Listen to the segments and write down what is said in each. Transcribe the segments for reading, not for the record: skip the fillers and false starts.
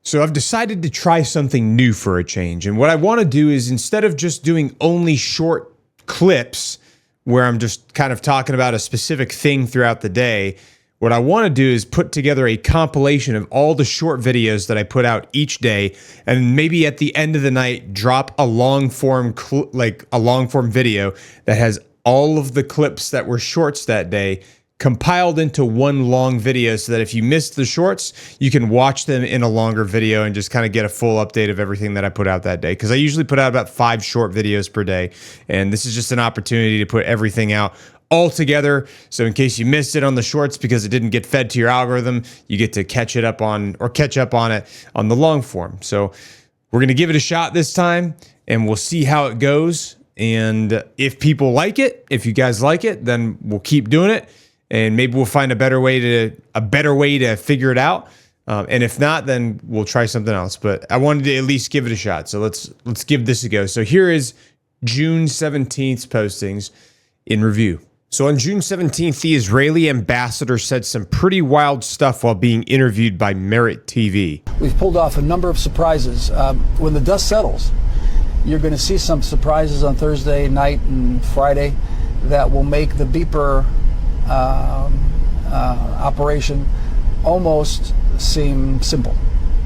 So I've decided to try something new for a change. And what I want to do is, instead of just doing only short clips where I'm just kind of talking about a specific thing throughout the day, what I want to do is put together a compilation of all the short videos that I put out each day, and maybe at the end of the night drop a long form video that has all of the clips that were shorts that day compiled into one long video, so that if you missed the shorts, you can watch them in a longer video and just kind of get a full update of everything that I put out that day. Because I usually put out about 5 short videos per day, and this is just an opportunity to put everything out all together. So in case you missed it on the shorts because it didn't get fed to your algorithm, you get to catch up on it on the long form. So we're going to give it a shot this time, and we'll see how it goes. And if people like it, if you guys like it, then we'll keep doing it. And maybe we'll find a better way to figure it out. And if not, then we'll try something else. But I wanted to at least give it a shot. So let's give this a go. So here is June 17th postings in review. So on June 17th, the Israeli ambassador said some pretty wild stuff while being interviewed by Merit TV. We've pulled off a number of surprises. When the dust settles, you're going to see some surprises on Thursday night and Friday that will make the beeper operation almost seem simple.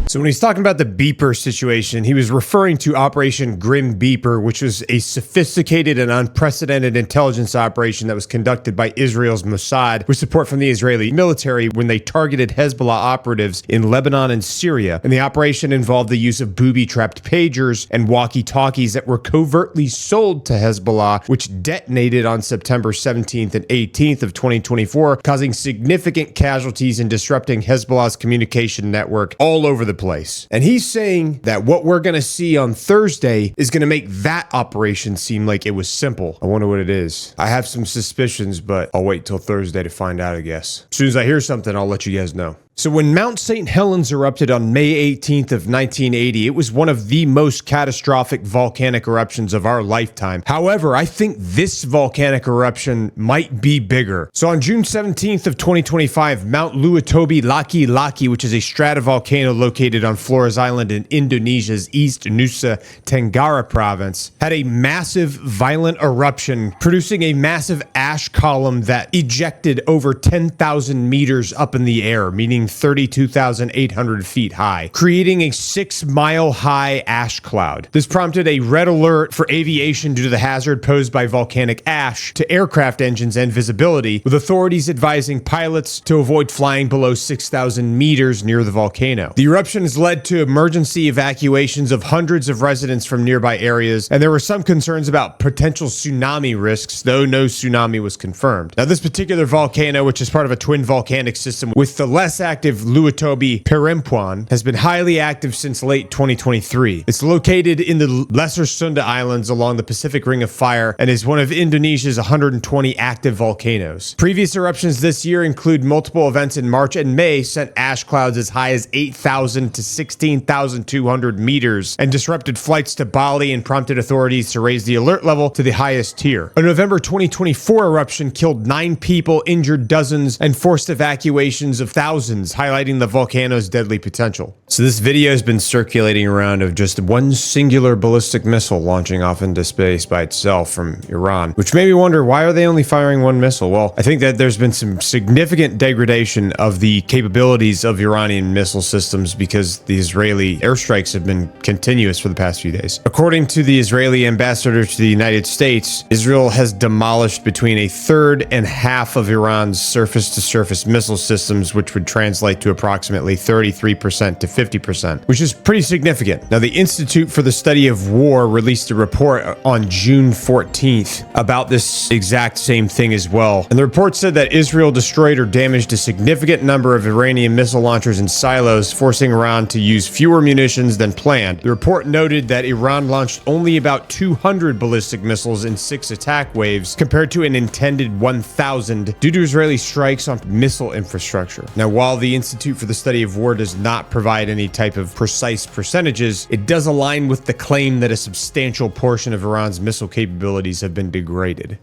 So when he's talking about the beeper situation, he was referring to Operation Grim Beeper, which was a sophisticated and unprecedented intelligence operation that was conducted by Israel's Mossad with support from the Israeli military when they targeted Hezbollah operatives in Lebanon and Syria. And the operation involved the use of booby-trapped pagers and walkie-talkies that were covertly sold to Hezbollah, which detonated on September 17th and 18th of 2024, causing significant casualties and disrupting Hezbollah's communication network all over the place. And he's saying that what we're going to see on Thursday is going to make that operation seem like it was simple. I wonder what it is. I have some suspicions, but I'll wait till Thursday to find out, I guess. As soon as I hear something, I'll let you guys know. So when Mount St. Helens erupted on May 18th of 1980, it was one of the most catastrophic volcanic eruptions of our lifetime. However, I think this volcanic eruption might be bigger. So on June 17th of 2025, Mount Luatobi Laki-Laki, which is a stratovolcano located on Flores Island in Indonesia's East Nusa Tenggara province, had a massive violent eruption, producing a massive ash column that ejected over 10,000 meters up in the air, meaning 32,800 feet high, creating a 6-mile-high ash cloud. This prompted a red alert for aviation due to the hazard posed by volcanic ash to aircraft engines and visibility, with authorities advising pilots to avoid flying below 6,000 meters near the volcano. The eruption has led to emergency evacuations of hundreds of residents from nearby areas, and there were some concerns about potential tsunami risks, though no tsunami was confirmed. Now, this particular volcano, which is part of a twin volcanic system with the less active Luatobi Perempuan, has been highly active since late 2023. It's located in the Lesser Sunda Islands along the Pacific Ring of Fire and is one of Indonesia's 120 active volcanoes. Previous eruptions this year include multiple events in March and May sent ash clouds as high as 8,000 to 16,200 meters and disrupted flights to Bali and prompted authorities to raise the alert level to the highest tier. A November 2024 eruption killed 9 people, injured dozens, and forced evacuations of thousands, highlighting the volcano's deadly potential. So this video has been circulating around of just one singular ballistic missile launching off into space by itself from Iran, which made me wonder, why are they only firing one missile? Well, I think that there's been some significant degradation of the capabilities of Iranian missile systems because the Israeli airstrikes have been continuous for the past few days. According to the Israeli ambassador to the United States, Israel has demolished between a third and half of Iran's surface-to-surface missile systems, which would translate to approximately 33% to 50%, which is pretty significant. Now, the Institute for the Study of War released a report on June 14th about this exact same thing as well. And the report said that Israel destroyed or damaged a significant number of Iranian missile launchers in silos, forcing Iran to use fewer munitions than planned. The report noted that Iran launched only about 200 ballistic missiles in 6 attack waves, compared to an intended 1,000 due to Israeli strikes on missile infrastructure. Now, while the Institute for the Study of War does not provide any type of precise percentages, it does align with the claim that a substantial portion of Iran's missile capabilities have been degraded.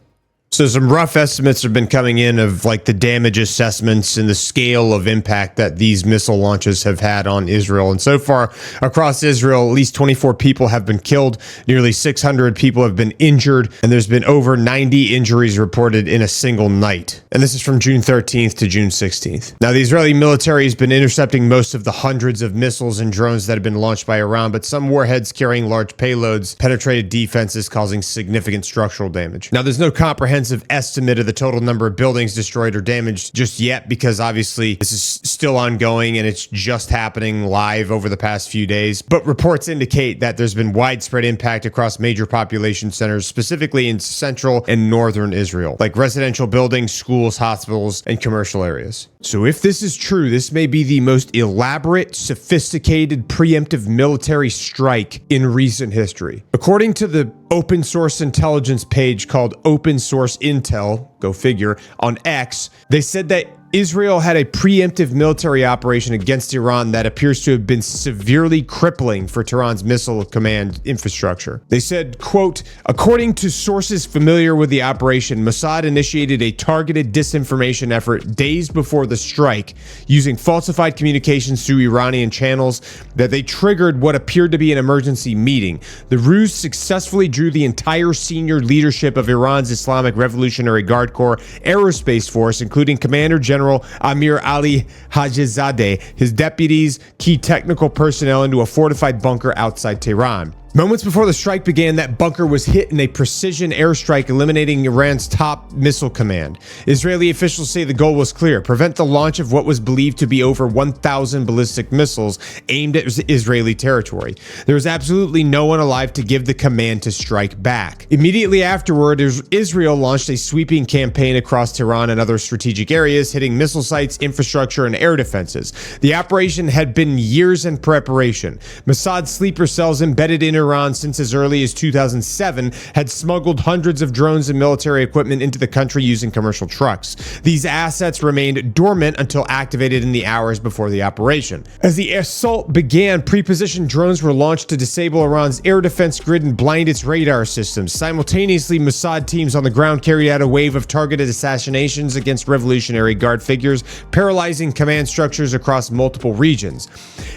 So some rough estimates have been coming in of like the damage assessments and the scale of impact that these missile launches have had on Israel. And so far across Israel, at least 24 people have been killed. Nearly 600 people have been injured. And there's been over 90 injuries reported in a single night. And this is from June 13th to June 16th. Now, the Israeli military has been intercepting most of the hundreds of missiles and drones that have been launched by Iran, but some warheads carrying large payloads penetrated defenses, causing significant structural damage. Now, there's no comprehensive estimate of the total number of buildings destroyed or damaged just yet, because obviously this is still ongoing and it's just happening live over the past few days. But reports indicate that there's been widespread impact across major population centers, specifically in central and northern Israel, like residential buildings, schools, hospitals, and commercial areas. So if this is true, this may be the most elaborate, sophisticated, preemptive military strike in recent history. According to the open source intelligence page called Open Source Intel, go figure, on X, they said that Israel had a preemptive military operation against Iran that appears to have been severely crippling for Tehran's missile command infrastructure. They said, quote, according to sources familiar with the operation, Mossad initiated a targeted disinformation effort days before the strike, using falsified communications through Iranian channels that they triggered what appeared to be an emergency meeting. The ruse successfully drew the entire senior leadership of Iran's Islamic Revolutionary Guard Corps Aerospace Force, including Commander General Amir Ali Hajizadeh, his deputies, key technical personnel, into a fortified bunker outside Tehran. Moments before the strike began, that bunker was hit in a precision airstrike, eliminating Iran's top missile command. Israeli officials say the goal was clear: prevent the launch of what was believed to be over 1,000 ballistic missiles aimed at Israeli territory. There was absolutely no one alive to give the command to strike back. Immediately afterward, Israel launched a sweeping campaign across Tehran and other strategic areas, hitting missile sites, infrastructure, and air defenses. The operation had been years in preparation. Mossad sleeper cells embedded in Iran since as early as 2007 had smuggled hundreds of drones and military equipment into the country using commercial trucks. These assets remained dormant until activated in the hours before the operation. As the assault began, pre-positioned drones were launched to disable Iran's air defense grid and blind its radar systems. Simultaneously, Mossad teams on the ground carried out a wave of targeted assassinations against Revolutionary Guard figures, paralyzing command structures across multiple regions.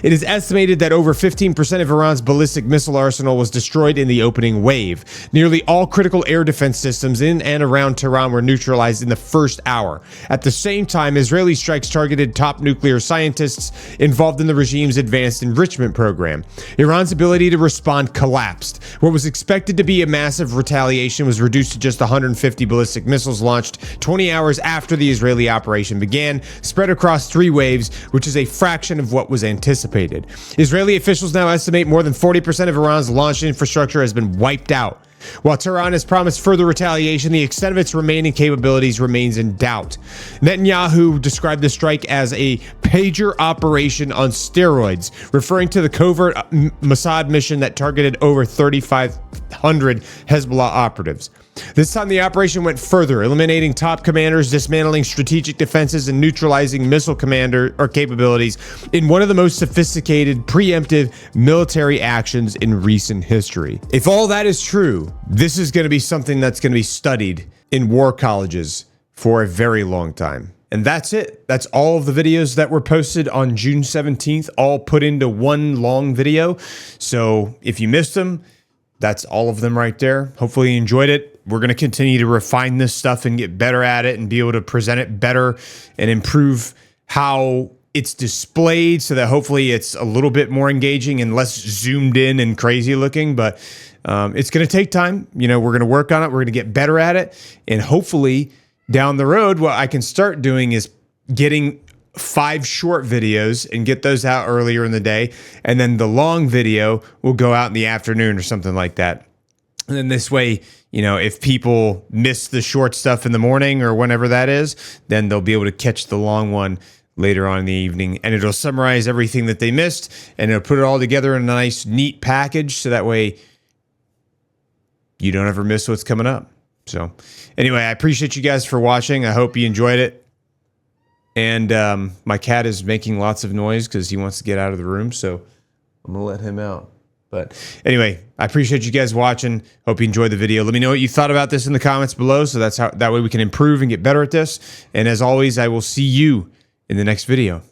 It is estimated that over 15% of Iran's ballistic missile arsenal was destroyed in the opening wave. Nearly all critical air defense systems in and around Tehran were neutralized in the first hour. At the same time, Israeli strikes targeted top nuclear scientists involved in the regime's advanced enrichment program. Iran's ability to respond collapsed. What was expected to be a massive retaliation was reduced to just 150 ballistic missiles launched 20 hours after the Israeli operation began, spread across 3 waves, which is a fraction of what was anticipated. Israeli officials now estimate more than 40% of Iran's launch infrastructure has been wiped out. While Tehran has promised further retaliation, the extent of its remaining capabilities remains in doubt. Netanyahu described the strike as a pager operation on steroids, referring to the covert Mossad mission that targeted over 3,500 Hezbollah operatives. This time the operation went further, eliminating top commanders, dismantling strategic defenses, and neutralizing missile commander capabilities in one of the most sophisticated preemptive military actions in recent history. If all that is true, this is going to be something that's going to be studied in war colleges for a very long time. And that's it. That's all of the videos that were posted on June 17th, all put into one long video. So if you missed them, that's all of them right there. Hopefully you enjoyed it. We're going to continue to refine this stuff and get better at it and be able to present it better and improve how it's displayed so that hopefully it's a little bit more engaging and less zoomed in and crazy looking. But it's going to take time. You know, we're going to work on it. We're going to get better at it. And hopefully down the road, what I can start doing is getting 5 short videos and get those out earlier in the day. And then the long video will go out in the afternoon or something like that. And then this way, you know, if people miss the short stuff in the morning or whenever that is, then they'll be able to catch the long one later on in the evening. And it'll summarize everything that they missed, and it'll put it all together in a nice, neat package. So that way you don't ever miss what's coming up. So anyway, I appreciate you guys for watching. I hope you enjoyed it. And my cat is making lots of noise because he wants to get out of the room. So I'm going to let him out. But anyway, I appreciate you guys watching. Hope you enjoyed the video. Let me know what you thought about this in the comments below, so that way we can improve and get better at this. And as always, I will see you in the next video.